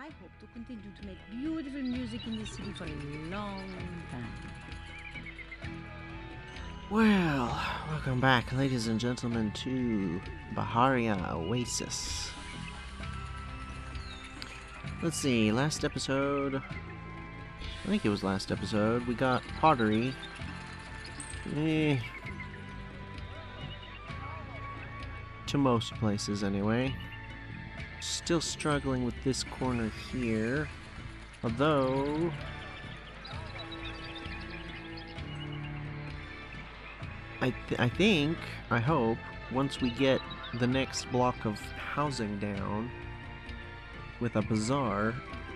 I hope to continue to make beautiful music in this city for a long time. Well, welcome back, ladies and gentlemen, to Baharia Oasis. Let's see, last episode, I think it was last episode, we got pottery. To most places, anyway. Still struggling with this corner here, although I hope, once we get the next block of housing down with a bazaar,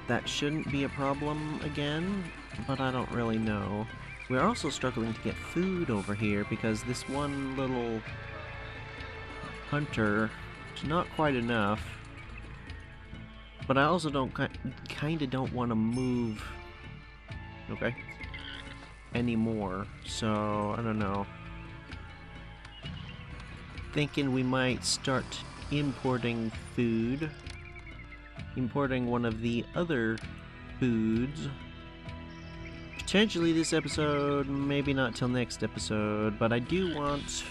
that shouldn't be a problem again, but I don't really know. We're also struggling to get food over here because this one little hunter is not quite enough. But I also kinda don't want to move, okay, anymore, so I don't know. Thinking we might start importing food. Importing one of the other foods. Potentially this episode, maybe not till next episode, but I do want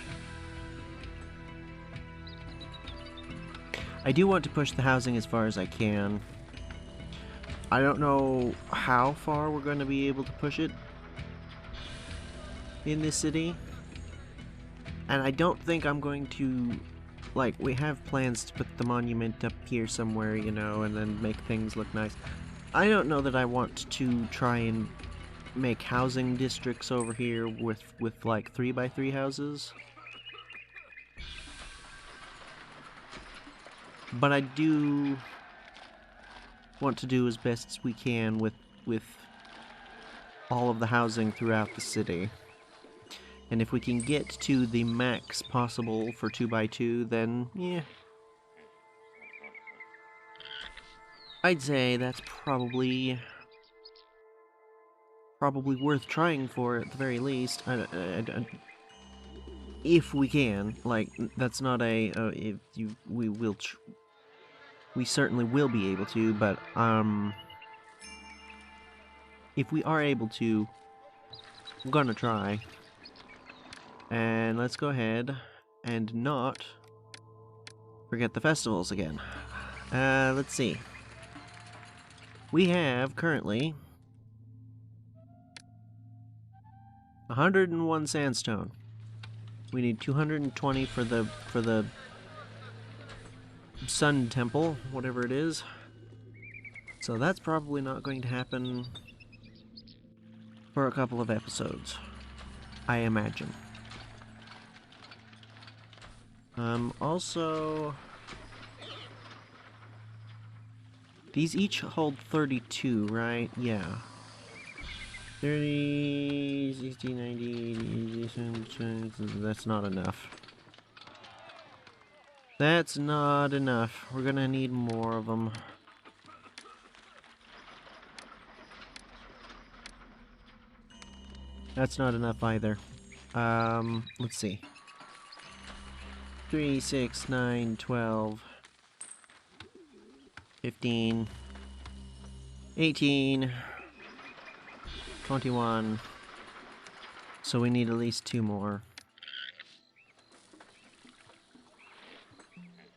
to push the housing as far as I can. I don't know how far we're going to be able to push it in this city. And I don't think I'm going to, like, we have plans to put the monument up here somewhere, you know, and then make things look nice. I don't know that I want to try and make housing districts over here with like 3x3 houses. But I do want to do as best as we can with all of the housing throughout the city. And if we can get to the max possible for 2x2, then yeah. I'd say that's probably worth trying for at the very least. If we can, like, that's not a we certainly will be able to, but if we are able to, I'm gonna try. And let's go ahead and not forget the festivals again. Let's see. We have currently 101 sandstone. We need 220 for the Sun Temple, whatever it is. So that's probably not going to happen for a couple of episodes, I imagine. Also, these each hold 32, right? Yeah. 30, 60, 90, that's not enough. That's not enough. We're gonna need more of them. That's not enough either. Let's see. 3, 6, 9, 12, 15, 18, 21. So we need at least 2 more.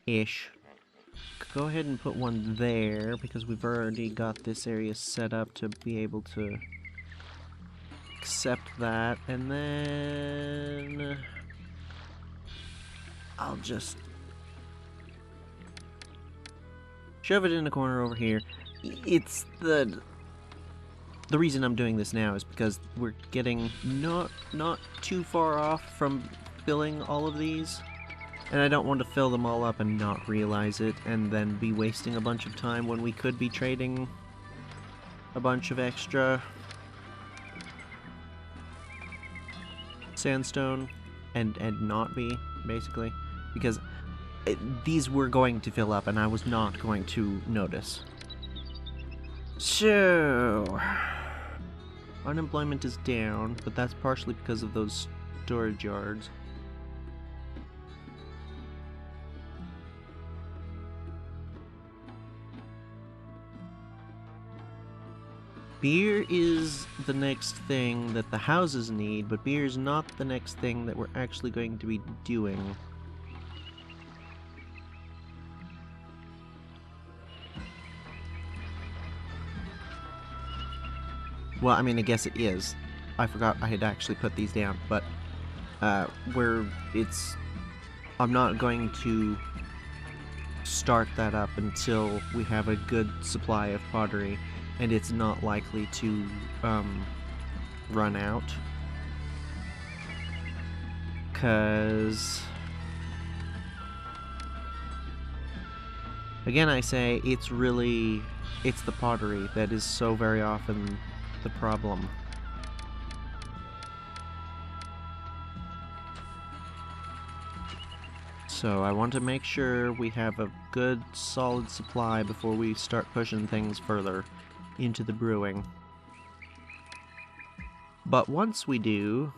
Ish. Go ahead and put one there, because we've already got this area set up to be able to accept that, and then I'll just shove it in the corner over here. It's the reason I'm doing this now is because we're getting not too far off from filling all of these, and I don't want to fill them all up and not realize it and then be wasting a bunch of time when we could be trading a bunch of extra sandstone and not be, basically, because these were going to fill up and I was not going to notice. So, unemployment is down, but that's partially because of those storage yards. Beer is the next thing that the houses need, but beer is not the next thing that we're actually going to be doing. Well, I mean, I guess it is. I forgot I had actually put these down, but I'm not going to start that up until we have a good supply of pottery, and it's not likely to run out. 'Cause again, I say it's the pottery that is so very often the problem. So I want to make sure we have a good, solid supply before we start pushing things further into the brewing. But once we do...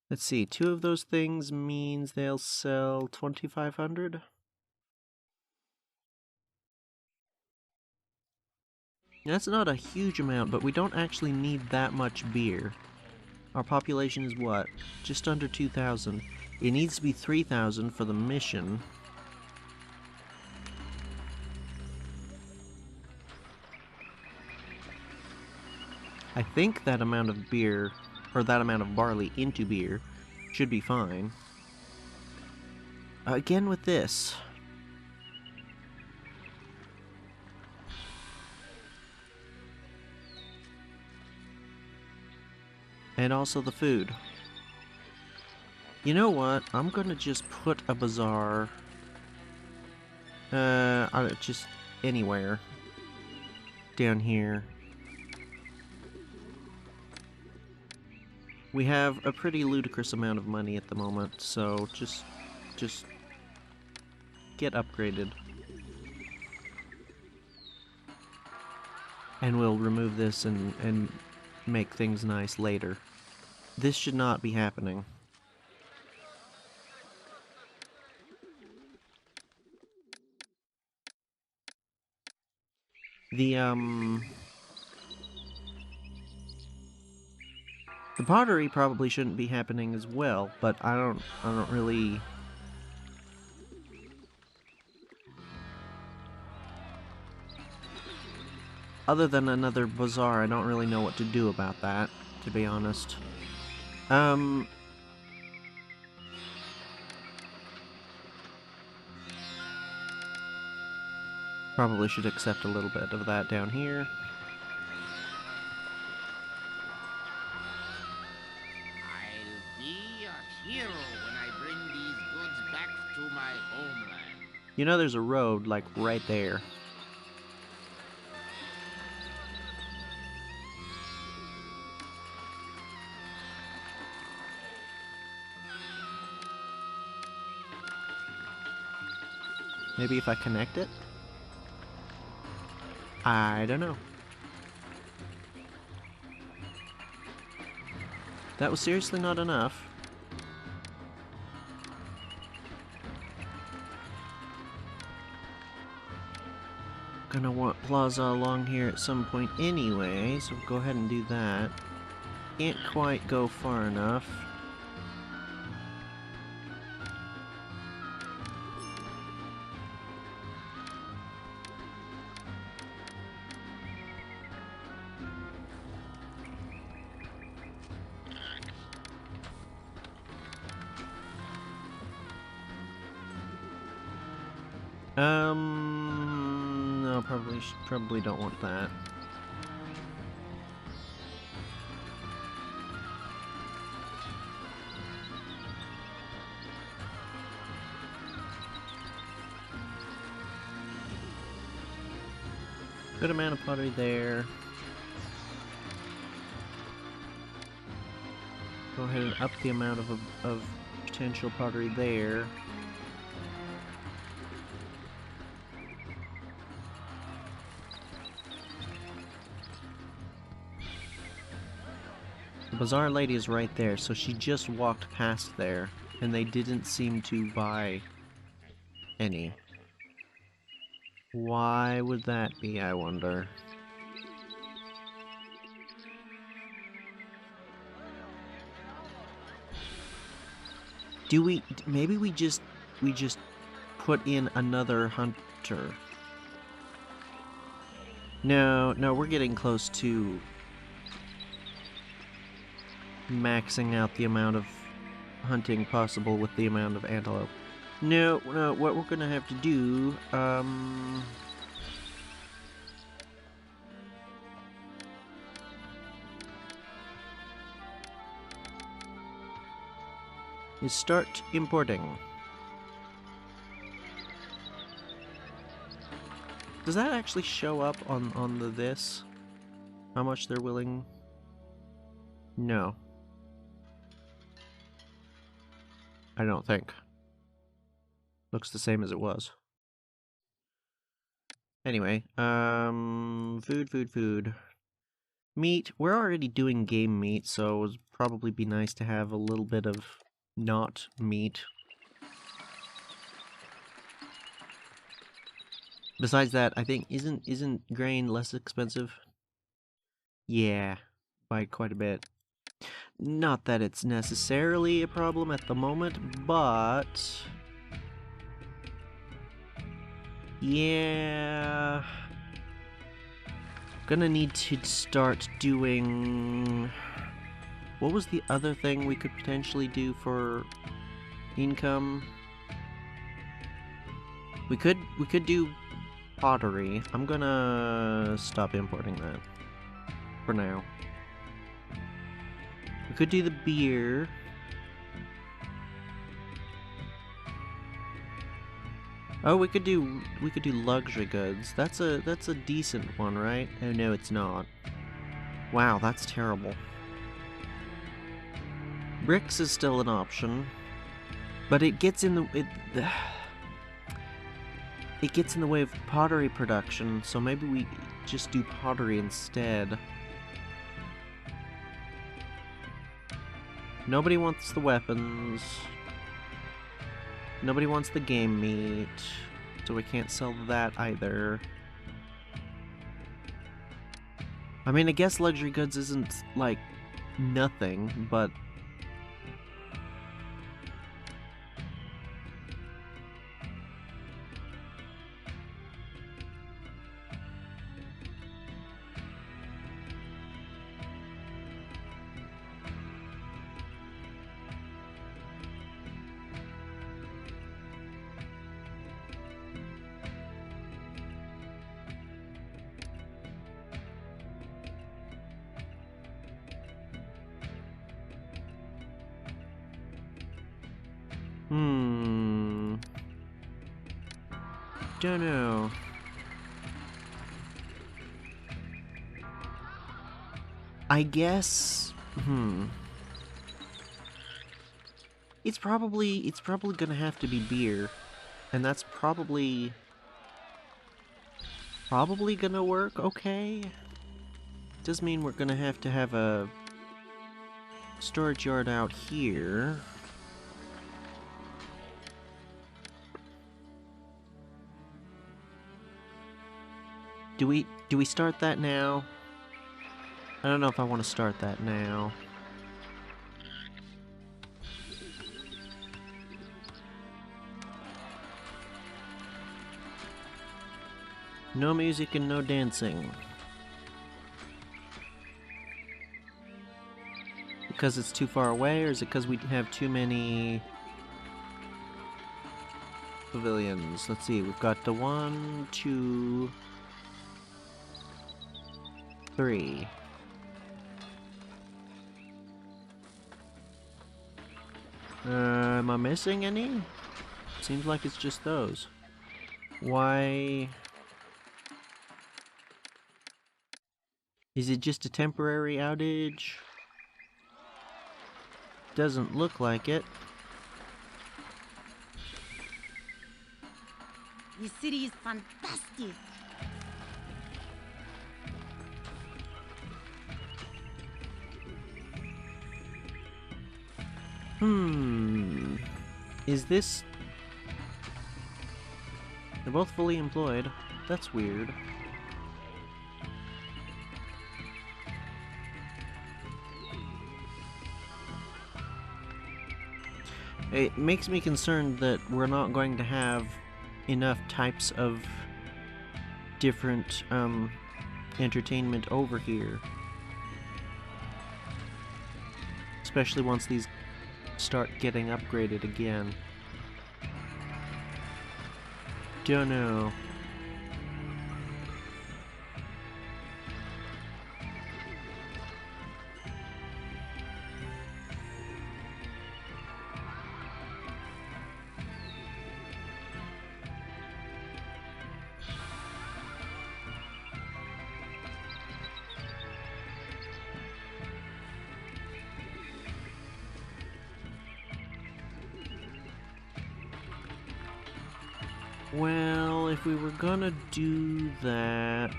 Let's see, 2 of those things means they'll sell 2,500? That's not a huge amount, but we don't actually need that much beer. Our population is what? Just under 2,000. It needs to be 3,000 for the mission. I think that amount of beer, or that amount of barley into beer, should be fine. Again with this. And also the food. You know what? I'm gonna just put a bazaar... just anywhere. Down here. We have a pretty ludicrous amount of money at the moment, so just get upgraded. And we'll remove this and make things nice later. This should not be happening. The pottery probably shouldn't be happening as well, but I don't really... Other than another bazaar, I don't really know what to do about that, to be honest. Probably should accept a little bit of that down here. I'll be a hero when I bring these goods back to my homeland. You know there's a road, like, right there. Maybe if I connect it? I don't know. That was seriously not enough. Gonna want plaza along here at some point anyway, so we'll go ahead and do that. Can't quite go far enough. No, probably don't want that. Good amount of pottery there. Go ahead and up the amount of potential pottery there. The bazaar lady is right there, so she just walked past there, and they didn't seem to buy any. Why would that be, I wonder? Maybe we just put in another hunter. No, we're getting close to maxing out the amount of hunting possible with the amount of antelope. No, what we're gonna have to do, is start importing. Does that actually show up on the this? How much they're willing? No. I don't think. Looks the same as it was. Anyway, food. Meat. We're already doing game meat, so it would probably be nice to have a little bit of not meat. Besides that, I think isn't grain less expensive? Yeah, by quite a bit. Not that it's necessarily a problem at the moment, but yeah, gonna need to start doing. What was the other thing we could potentially do for income? We could do pottery. I'm gonna stop importing that for now. We could do the beer. Oh, we could do luxury goods. That's a decent one, right? Oh no, it's not. Wow, that's terrible. Bricks is still an option, but it gets in the it gets in the way of pottery production. So maybe we just do pottery instead. Nobody wants the weapons. Nobody wants the game meat, so we can't sell that either. I mean, I guess luxury goods isn't, like, nothing, but... Don't know. I guess... It's probably gonna have to be beer. And that's probably gonna work okay. Does mean we're gonna have to have a storage yard out here. Do we start that now? I don't know if I want to start that now. No music and no dancing. Because it's too far away, or is it because we have too many pavilions? Let's see, we've got the 1, 2, 3. Am I missing any? Seems like it's just those. Why? Is it just a temporary outage? Doesn't look like it. This city is fantastic. Is this... They're both fully employed. That's weird. It makes me concerned that we're not going to have enough types of different entertainment over here. Especially once these start getting upgraded again. Don't know. Well, if we were gonna do that...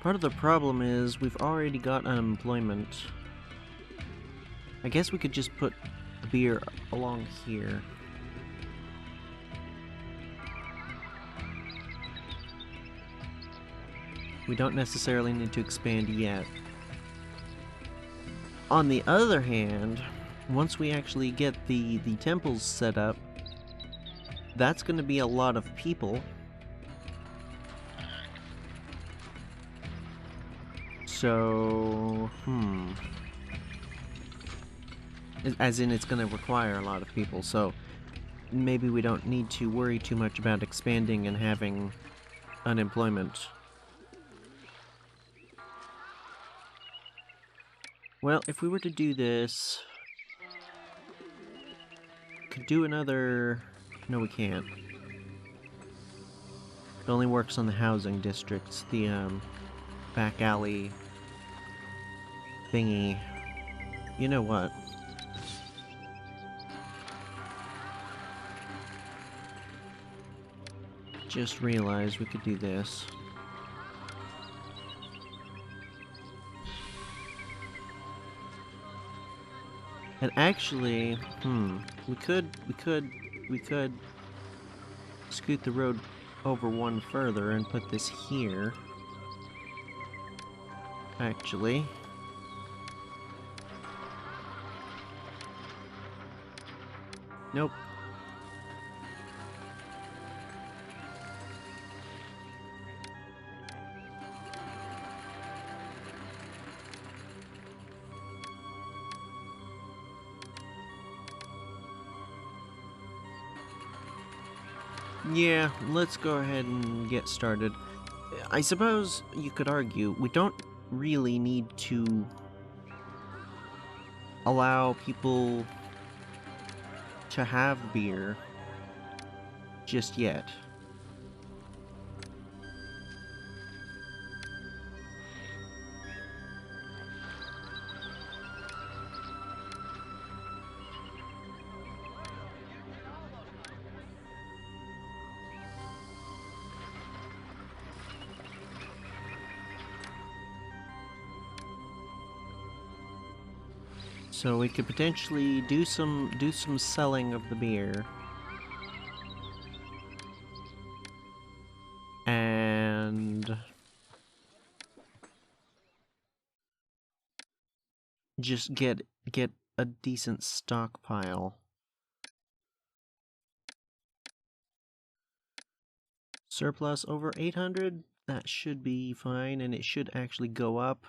Part of the problem is we've already got unemployment. I guess we could just put the beer along here. We don't necessarily need to expand yet. On the other hand, once we actually get the temples set up, that's going to be a lot of people. So, as in, it's going to require a lot of people, so maybe we don't need to worry too much about expanding and having unemployment. Well, if we were to do this... Could do another... No, we can't. It only works on the housing districts, the, back alley thingy. You know what? Just realized we could do this. And actually, we could scoot the road over one further and put this here. Actually. Nope. Yeah, let's go ahead and get started. I suppose you could argue we don't really need to allow people to have beer just yet. So we could potentially do some selling of the beer. And just get a decent stockpile. Surplus over 800, that should be fine, and it should actually go up.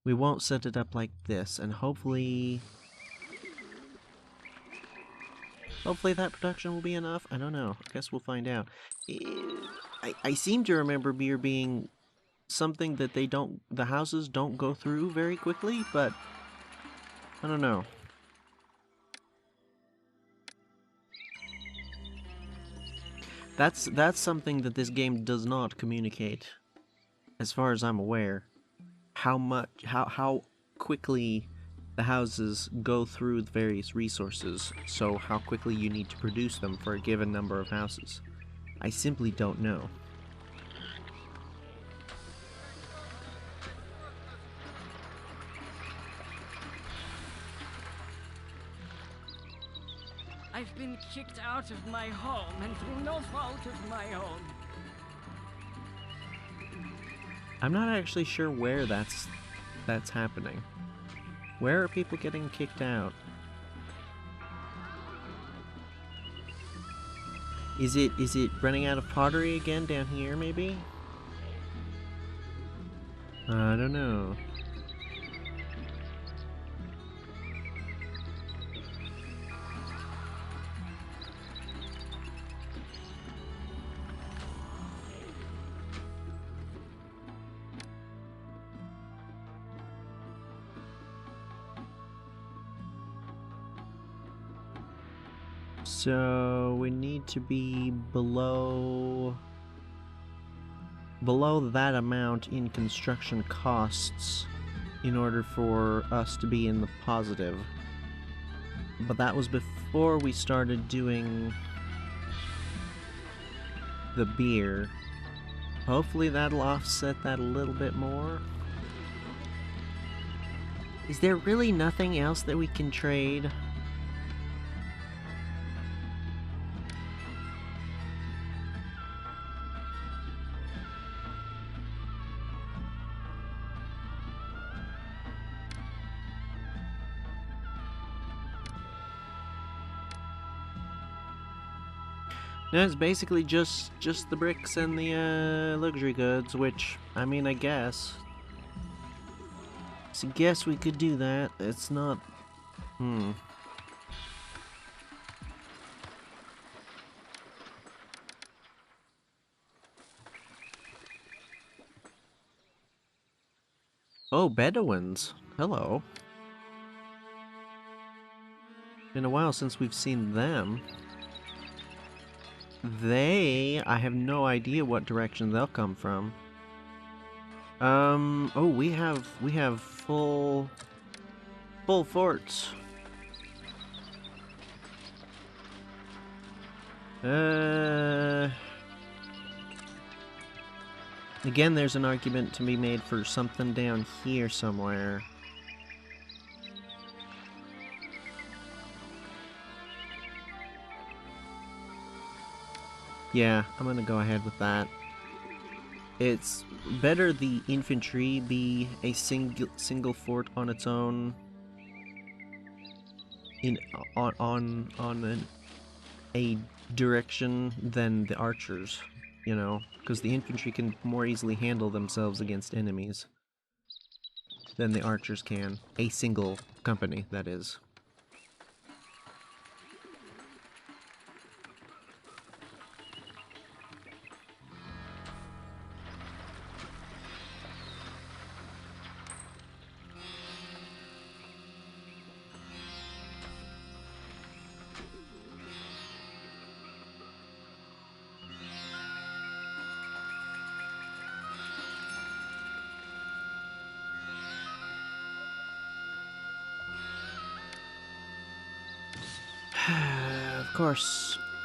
We won't set it up like this, and hopefully that production will be enough. I don't know. I guess we'll find out. I seem to remember beer being something that the houses don't go through very quickly, but I don't know. That's something that this game does not communicate, as far as I'm aware. How quickly the houses go through the various resources, so how quickly you need to produce them for a given number of houses. I simply don't know. I've been kicked out of my home, and through no fault of my own. I'm not actually sure where that's happening. Where are people getting kicked out? Is it running out of pottery again down here, maybe? I don't know. So we need to be below that amount in construction costs in order for us to be in the positive. But that was before we started doing the beer. Hopefully that'll offset that a little bit more. Is there really nothing else that we can trade? No, it's basically just the bricks and the luxury goods, which, I mean, I guess. So guess we could do that. It's not... Oh, Bedouins. Hello. Been a while since we've seen them. I have no idea what direction they'll come from. Oh, we have full forts. Again, there's an argument to be made for something down here somewhere. Yeah, I'm gonna go ahead with that. It's better the infantry be a single fort on its own on a direction than the archers, you know, because the infantry can more easily handle themselves against enemies than the archers can. A single company, that is.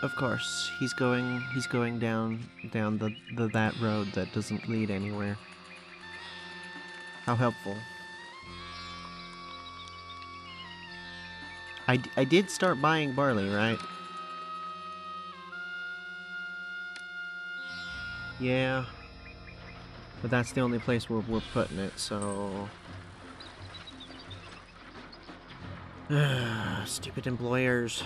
Of course, he's going down that road that doesn't lead anywhere. How helpful. I did start buying barley, right? Yeah. But that's the only place where we're putting it, so... Stupid employers.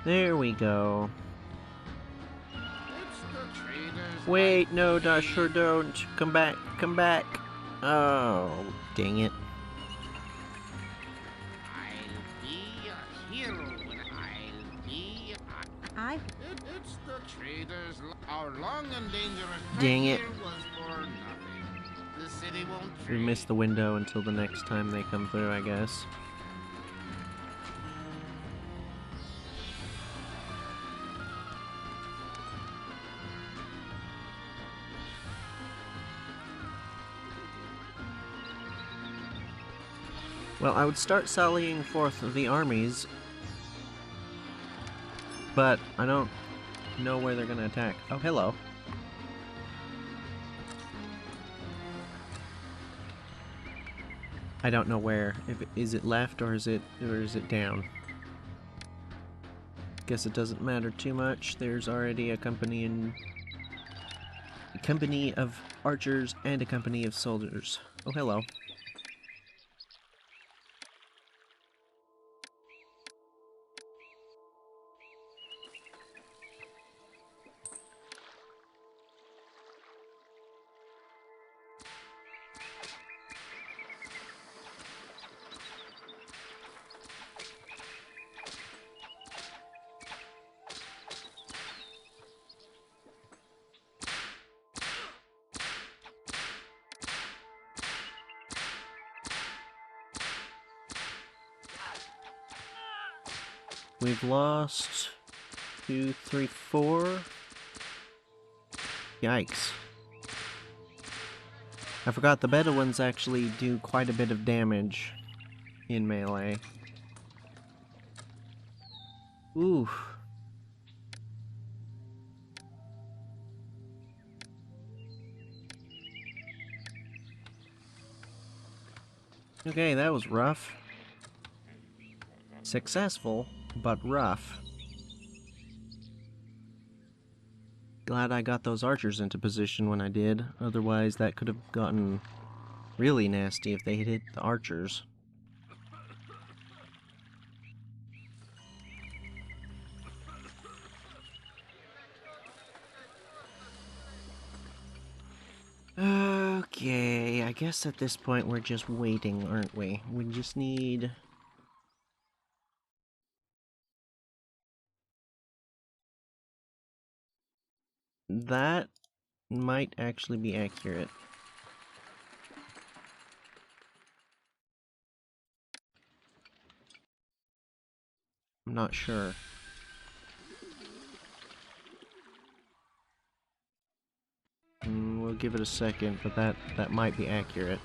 There we go. Wait, no, sure don't. Come back, come back. Oh, dang it. I'll be a hero when I'll be a... It's the traders. Our long and dangerous Dang it. here was for nothing. The city won't We trade. missed the window until the next time they come through, I guess. Well, I would start sallying forth the armies, but I don't know where they're gonna attack. Oh, hello. I don't know where. Is it left or is it down? Guess it doesn't matter too much. There's already a company of archers and a company of soldiers. Oh, hello. We've lost 2, 3, 4. Yikes. I forgot the Bedouins actually do quite a bit of damage in melee. Ooh. Okay, that was rough. Successful, but rough. Glad I got those archers into position when I did. Otherwise, that could have gotten really nasty if they had hit the archers. Okay, I guess at this point we're just waiting, aren't we? We just need... That might actually be accurate. I'm not sure. We'll give it a second, but that might be accurate.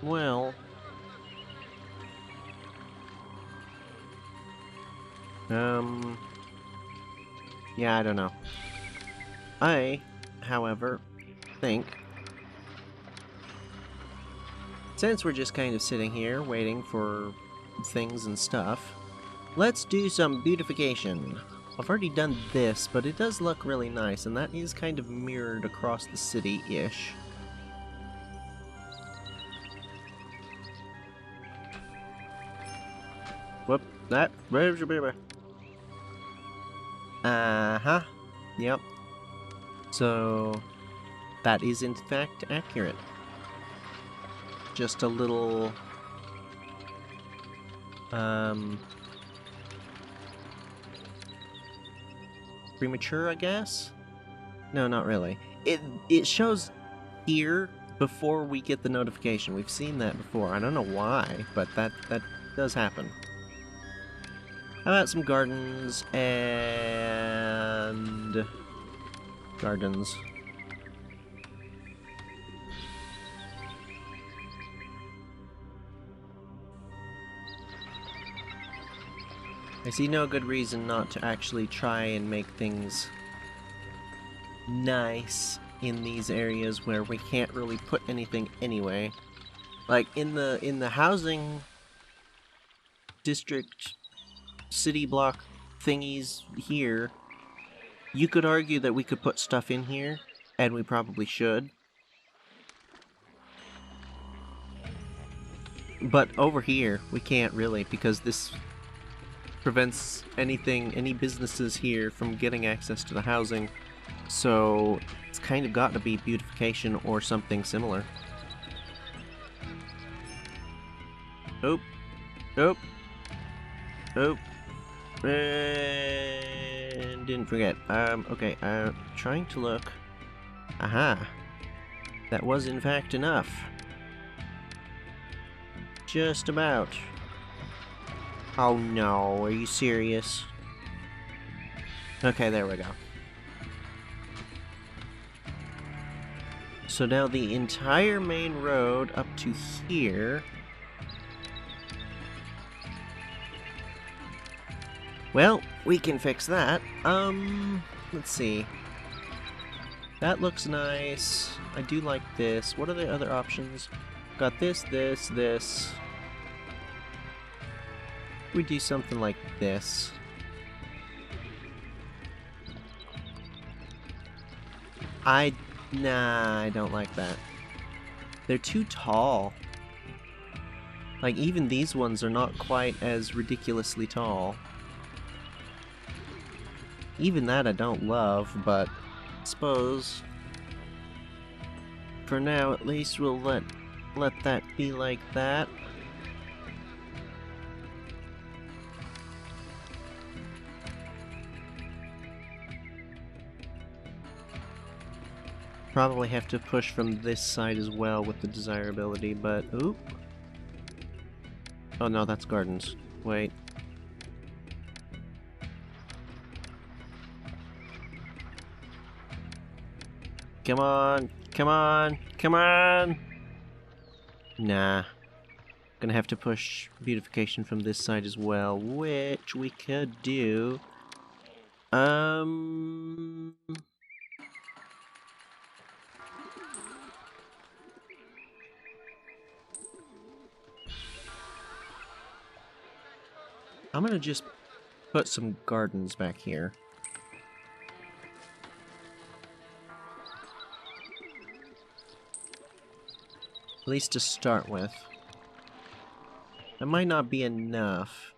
Well... Yeah, I don't know. I, however, think... Since we're just kind of sitting here waiting for things and stuff, let's do some beautification. I've already done this, but it does look really nice, and that is kind of mirrored across the city-ish. Whoop, that... Uh-huh. Yep. So, that is in fact accurate. Just a little... premature, I guess? No, not really. It shows here before we get the notification. We've seen that before. I don't know why, but that does happen. How about some gardens and... gardens. I see no good reason not to actually try and make things nice in these areas where we can't really put anything anyway. Like in the housing district city block thingies here, you could argue that we could put stuff in here, and we probably should. But over here, we can't really, because this prevents any businesses here from getting access to the housing. So it's kind of got to be beautification or something similar. Oh. Oh. Oh. And didn't forget. Okay, trying to look. Aha. That was in fact enough. Just about. Oh no, are you serious? Okay, there we go. So now the entire main road up to here. Well, we can fix that. Let's see. That looks nice. I do like this. What are the other options? Got this, this, this. We do something like this. Nah, I don't like that. They're too tall. Like, even these ones are not quite as ridiculously tall. Even that I don't love, but I suppose for now at least we'll let that be like that. Probably have to push from this side as well with the desirability, but oop. Oh no, that's gardens. Wait. Come on, come on, come on! Nah. Gonna have to push beautification from this side as well, which we could do. I'm gonna just put some gardens back here. At least to start with. That might not be enough.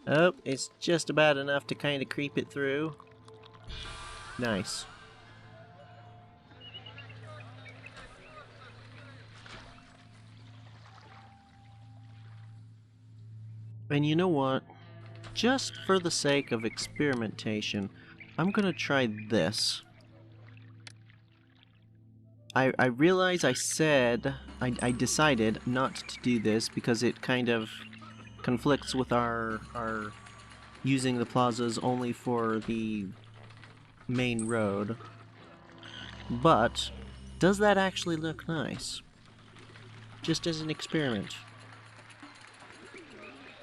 Oh, it's just about enough to kind of creep it through. Nice. And you know what? Just for the sake of experimentation, I'm gonna try this. I realize I said, I decided not to do this because it kind of conflicts with our using the plazas only for the main road. But, does that actually look nice? Just as an experiment.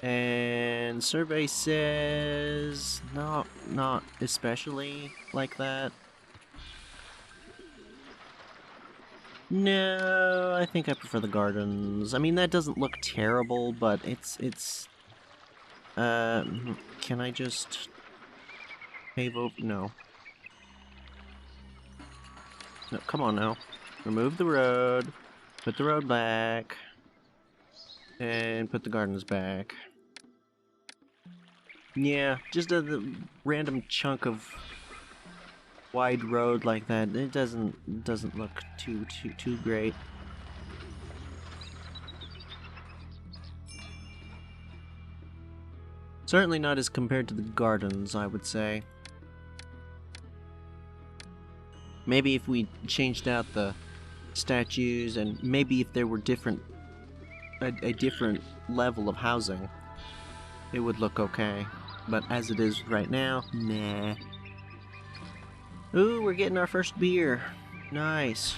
And survey says not especially like that. No, I think I prefer the gardens. I mean, that doesn't look terrible, but it's can I just pave over? No. No, come on now. Remove the road, put the road back, and put the gardens back. Yeah, just a random chunk of wide road like that. It doesn't look too great. Certainly not as compared to the gardens, I would say. Maybe if we changed out the statues, and maybe if there were a different level of housing, it would look okay. But as it is right now, nah. Ooh, we're getting our first beer. Nice.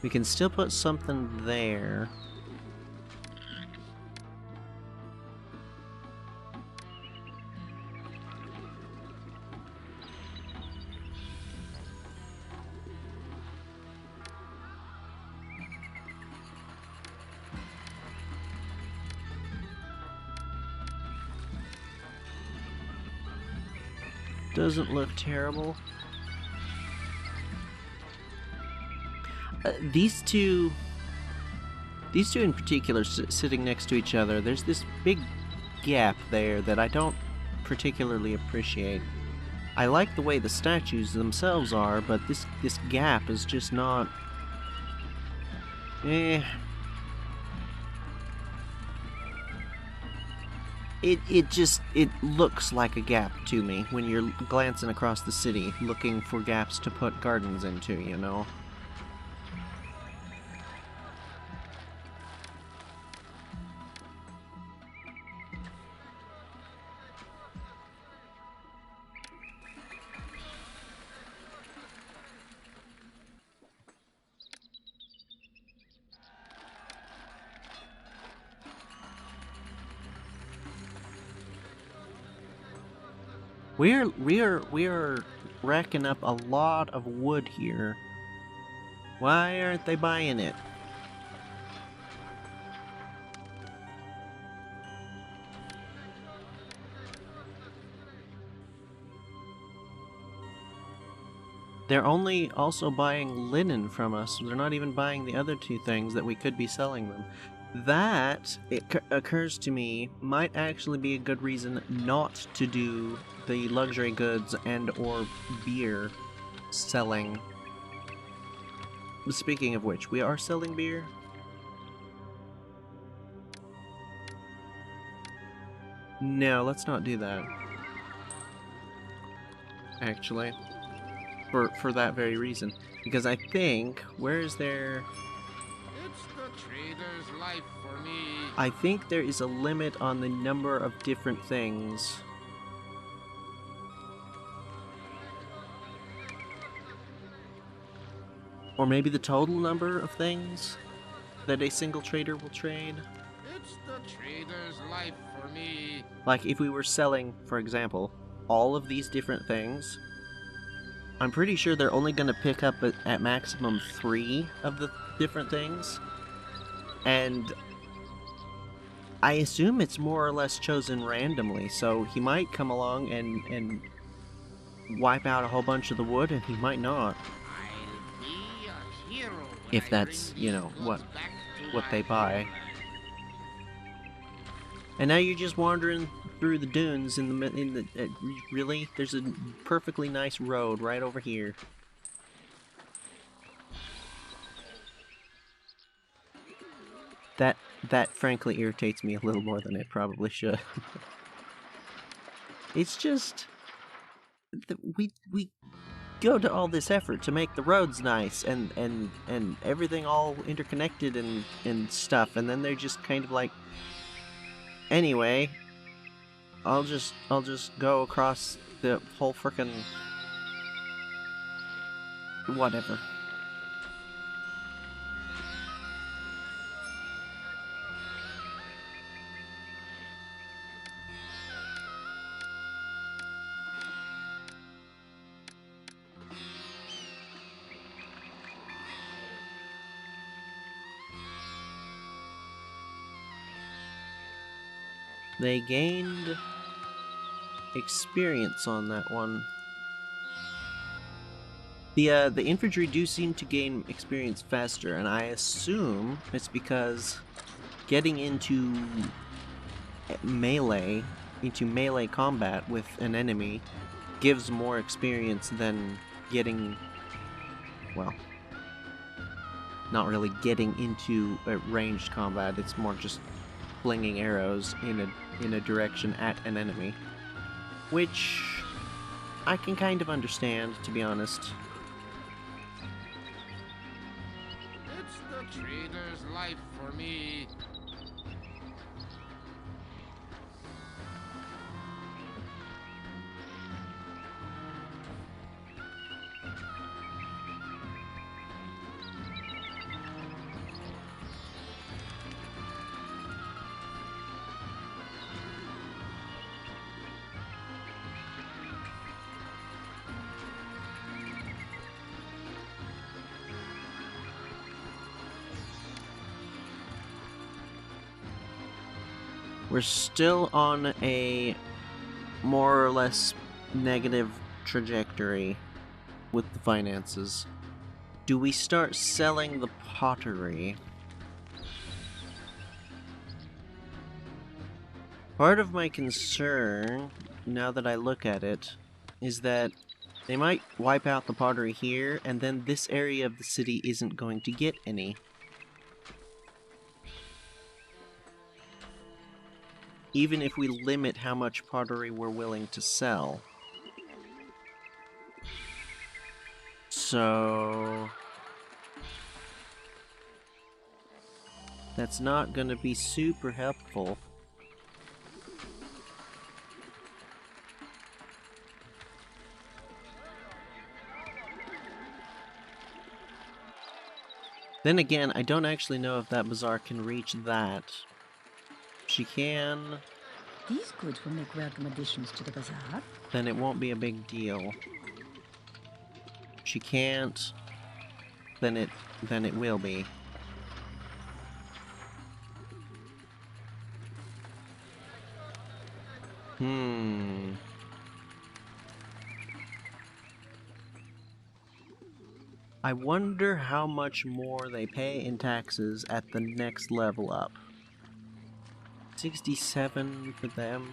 We can still put something there. Doesn't look terrible. These two in particular sitting next to each other, there's this big gap there that I don't particularly appreciate. I like the way the statues themselves are, but this gap is just not... It looks like a gap to me when you're glancing across the city, looking for gaps to put gardens into, you know? We are racking up a lot of wood here. Why aren't they buying it? They're only also buying linen from us. They're not even buying the other two things that we could be selling them. That, it occurs to me, might actually be a good reason not to do the luxury goods and or beer selling. Speaking of which, we are selling beer? No, let's not do that. Actually. For that very reason. Because I think, where is there... It's the trader's life for me. I think there is a limit on the number of different things. Or maybe the total number of things that a single trader will trade. It's the trader's life for me. Like if we were selling, for example, all of these different things, I'm pretty sure they're only going to pick up at maximum 3 of the different things. And I assume it's more or less chosen randomly, so he might come along and wipe out a whole bunch of the wood, and he might not. I'll be a hero when If I that's, bring you these know, goods back to what my they buy. And now you're just wandering through the dunes in the really? There's a perfectly nice road right over here. That frankly irritates me a little more than it probably should. It's just we go to all this effort to make the roads nice and everything all interconnected and stuff, and then they're just kind of like, anyway, I'll just go across the whole frickin' whatever. They gained experience on that one. The infantry do seem to gain experience faster, and I assume it's because getting into melee combat with an enemy gives more experience than getting, well, not really getting into a ranged combat. It's more just flinging arrows in a direction at an enemy, which I can kind of understand, to be honest. It's the trader's life for me. We're still on a more or less negative trajectory with the finances. Do we start selling the pottery? Part of my concern now that I look at it, is that they might wipe out the pottery here, and then this area of the city isn't going to get any. Even if we limit how much pottery we're willing to sell. So... that's not going to be super helpful. Then again, I don't actually know if that bazaar can reach that. She can... These goods will make welcome additions to the bazaar. then it won't be a big deal. She can't, then it will be. I wonder how much more they pay in taxes at the next level up. 67 for them.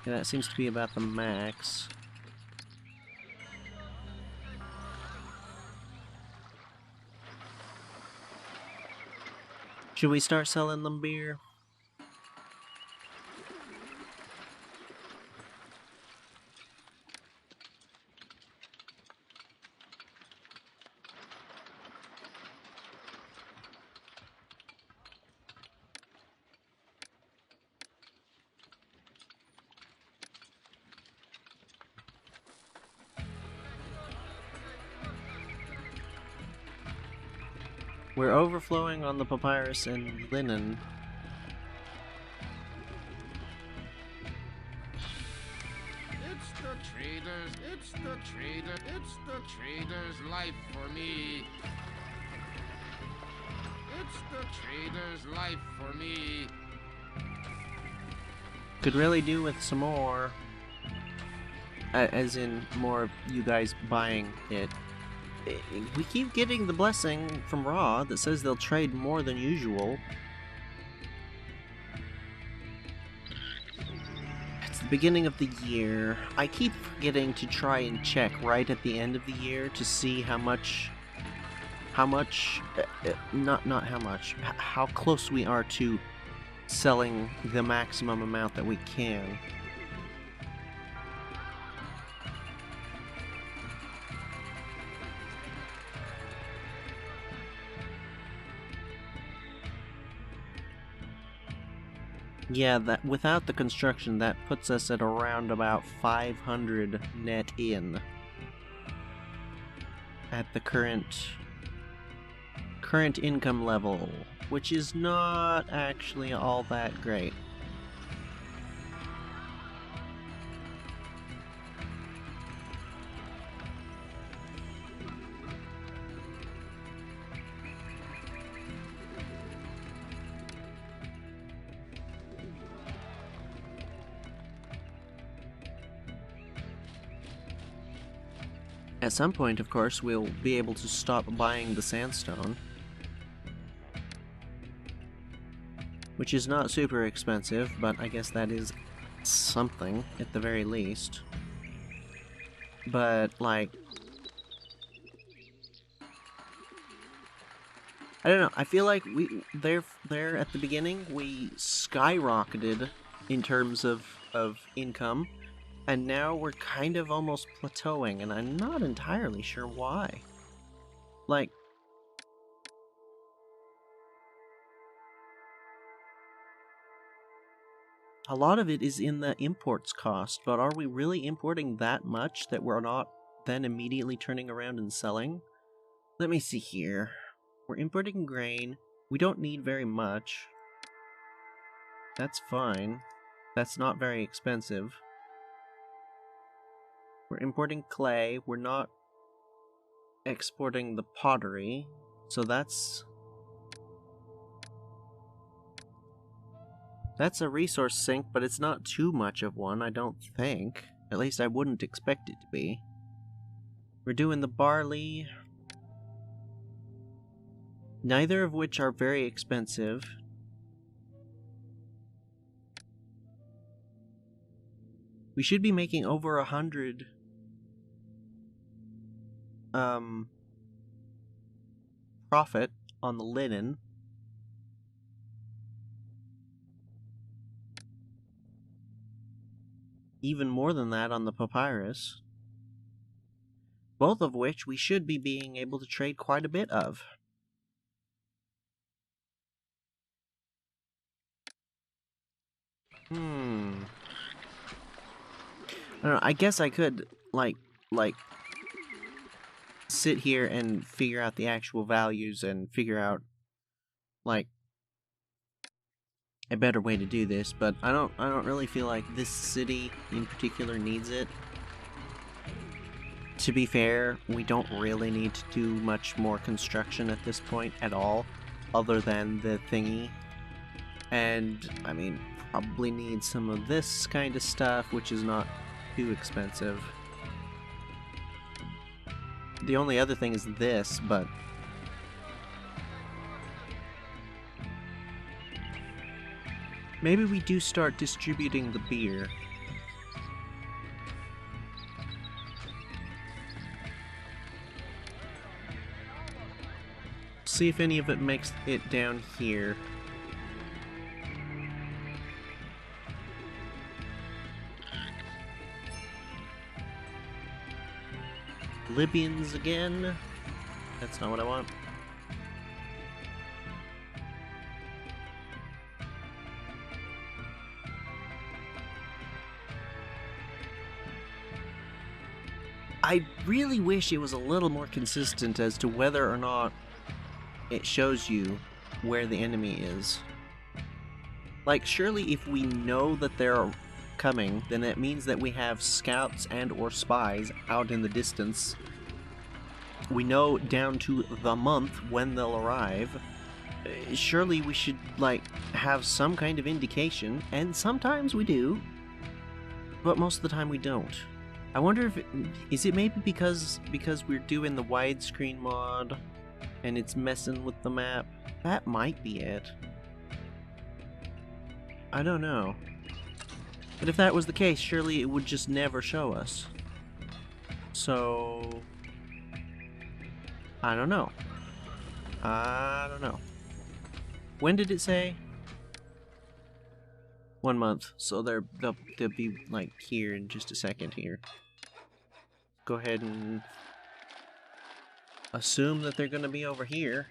Yeah, that seems to be about the max. Should we start selling them beer? We're overflowing on the papyrus and linen. It's the trader's life for me. It's the trader's life for me. Could really do with some more. As in, more of you guys buying it. We keep getting the blessing from Ra that says they'll trade more than usual. It's the beginning of the year. I keep forgetting to try and check right at the end of the year to see how close we are to selling the maximum amount that we can. Yeah, that without the construction, that puts us at around about 500 net in at the current income level, which is not actually all that great. At some point, of course, we'll be able to stop buying the sandstone, which is not super expensive, but I guess that is something, at the very least. But, like, I don't know, I feel like there at the beginning, we skyrocketed in terms of income, and now we're kind of almost plateauing, and I'm not entirely sure why. Like, a lot of it is in the imports cost, but are we really importing that much that we're not then immediately turning around and selling? Let me see here. We're importing grain. We don't need very much. That's fine. That's not very expensive. We're importing clay. We're not exporting the pottery. So that's a resource sink, but it's not too much of one, I don't think. At least I wouldn't expect it to be. We're doing the barley. Neither of which are very expensive. We should be making over 100 profit on the linen. Even more than that on the papyrus. Both of which we should be being able to trade quite a bit of. I don't know, I guess I could, like, sit here and figure out the actual values and figure out, like, a better way to do this, but I don't really feel like this city in particular needs it. To be fair, we don't really need to do much more construction at this point at all, other than the thingy. And, I mean, probably need some of this kind of stuff, which is not too expensive. The only other thing is this, but... maybe we do start distributing the beer. See if any of it makes it down here. Libyans again? That's not what I want. I really wish it was a little more consistent as to whether or not it shows you where the enemy is. Like, surely if we know that they're coming, then that means that we have scouts and or spies out in the distance. We know down to the month when they'll arrive. Surely we should, like, have some kind of indication, and sometimes we do, but most of the time we don't. I wonder if is it maybe because we're doing the widescreen mod and it's messing with the map? That might be it. I don't know. But if that was the case, surely it would just never show us. So... I don't know. I don't know. When did it say? 1 month. So they'll be like here in just a second here. Go ahead and assume that they're going to be over here.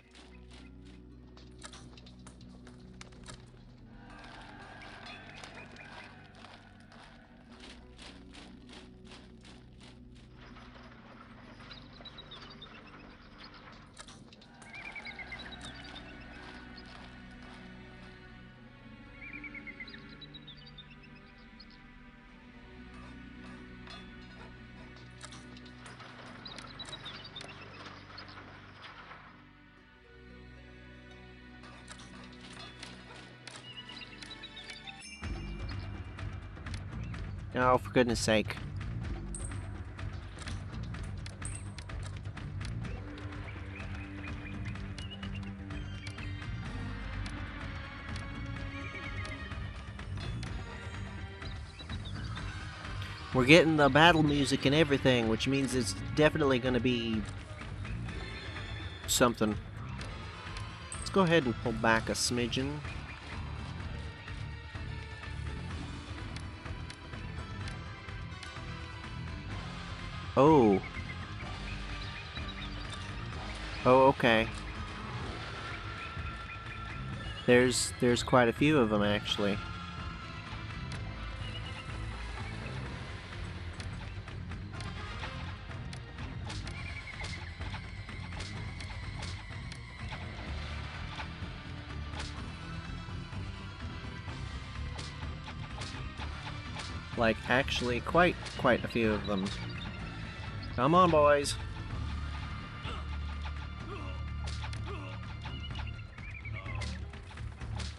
Oh, for goodness sake. We're getting the battle music and everything, which means it's definitely going to be something. Let's go ahead and pull back a smidgen. Oh. Oh, okay. There's quite a few of them, actually. Like, actually, quite a few of them. Come on, boys.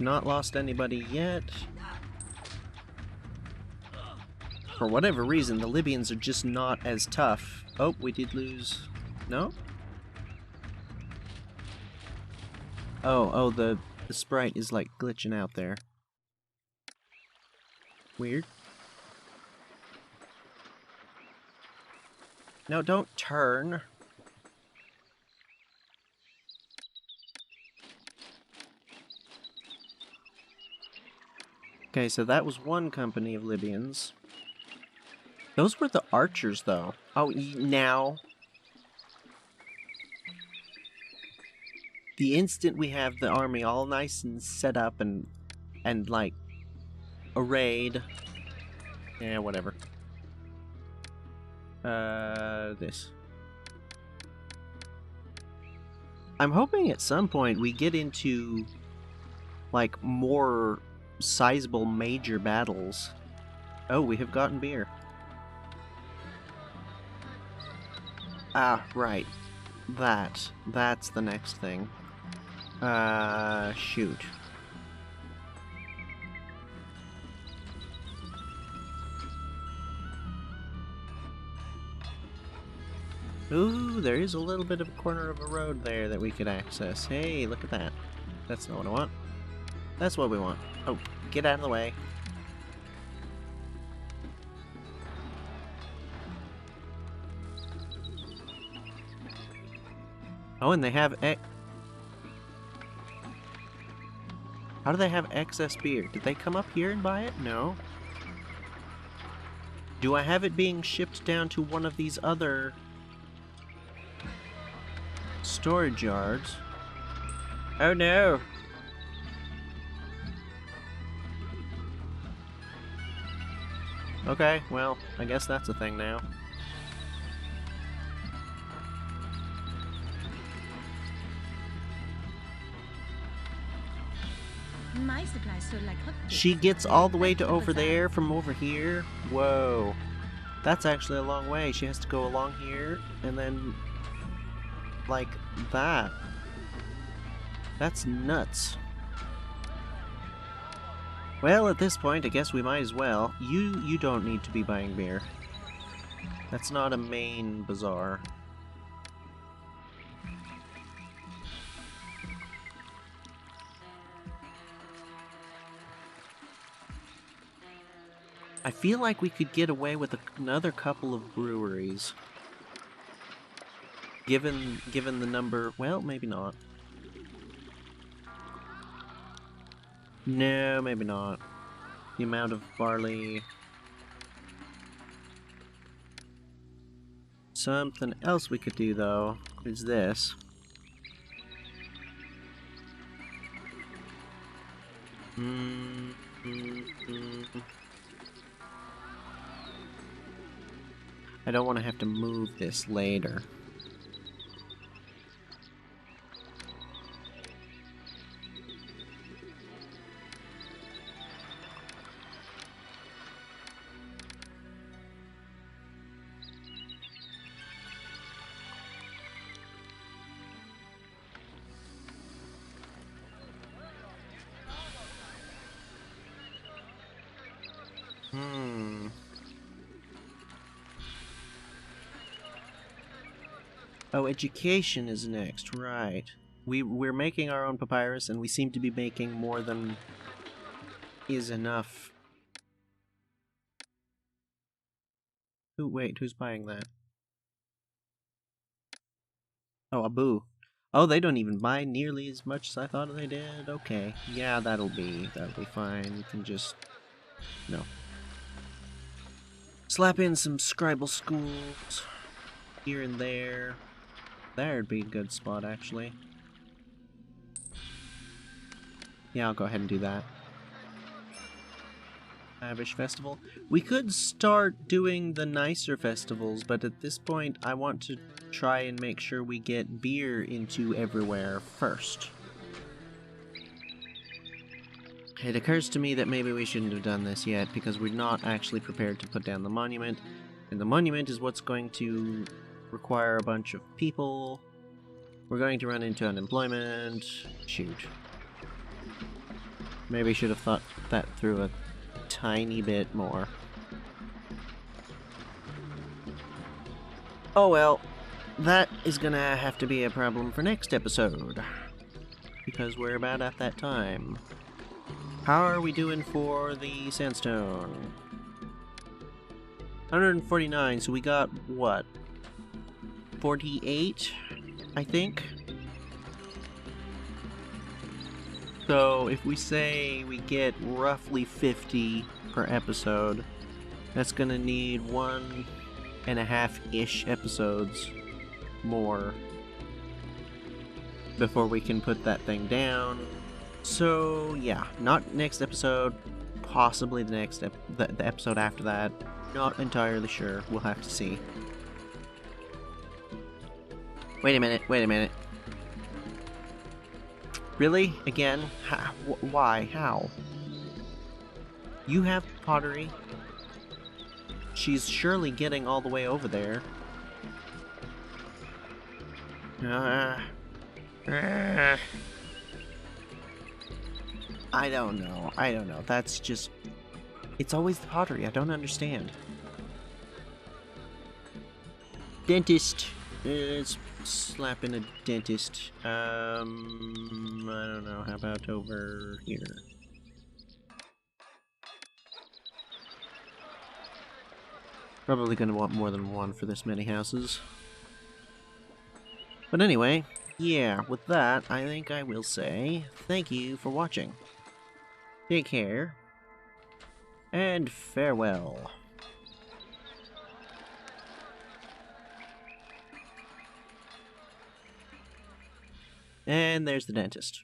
Not lost anybody yet. For whatever reason, the Libyans are just not as tough. Oh, we did lose... No? Oh, the sprite is, like, glitching out there. Weird. No, don't turn. Okay, so that was one company of Libyans. Those were the archers, though. Oh, now. The instant we have the army all nice and set up and like, arrayed. Yeah, whatever. This. I'm hoping at some point we get into, like, more sizable major battles. Oh, we have gotten beer. Ah, right. That's the next thing. Shoot. Ooh, there is a little bit of a corner of a road there that we could access. Hey, look at that. That's not what I want. That's what we want. Oh, get out of the way. Oh, and they have How do they have excess beer? Did they come up here and buy it? No. Do I have it being shipped down to one of these other storage yards? Oh no! Okay, well, I guess that's a thing now. My supplies sold like hotcakes. She gets all the way to over there from over here? Whoa. That's actually a long way. She has to go along here and then like that. That's nuts. Well, at this point, I guess we might as well. You don't need to be buying beer. That's not a main bazaar. I feel like we could get away with another couple of breweries. Given the number, well, maybe not. No, maybe not. The amount of barley. Something else we could do, though, is this. I don't want to have to move this later. Oh, education is next, right. We're making our own papyrus, and we seem to be making more than is enough. Wait, who's buying that? Oh, Abu. Oh, they don't even buy nearly as much as I thought they did. Okay, yeah, that'll be fine. You can just, no. Slap in some scribal schools here and there. There'd be a good spot, actually. Yeah, I'll go ahead and do that. Lavish festival. We could start doing the nicer festivals, but at this point, I want to try and make sure we get beer into everywhere first. It occurs to me that maybe we shouldn't have done this yet, because we're not actually prepared to put down the monument, and the monument is what's going to require a bunch of people. We're going to run into unemployment. Shoot. Maybe should have thought that through a tiny bit more. Oh well, that is gonna have to be a problem for next episode, because we're about at that time. How are we doing for the sandstone? 149, so we got, what, 48, I think. So if we say we get roughly 50 per episode, that's gonna need 1.5-ish episodes more before we can put that thing down. So yeah, not next episode, possibly the next the episode after that. Not entirely sure. We'll have to see. Wait a minute. Really? Again? Why? How? You have pottery. She's surely getting all the way over there. I don't know. That's just... It's always the pottery. I don't understand. Dentist. Let's slap in a dentist. I don't know. How about over here? Probably gonna want more than one for this many houses. But anyway, yeah, with that, I think I will say thank you for watching. Take care, and farewell. And there's the dentist.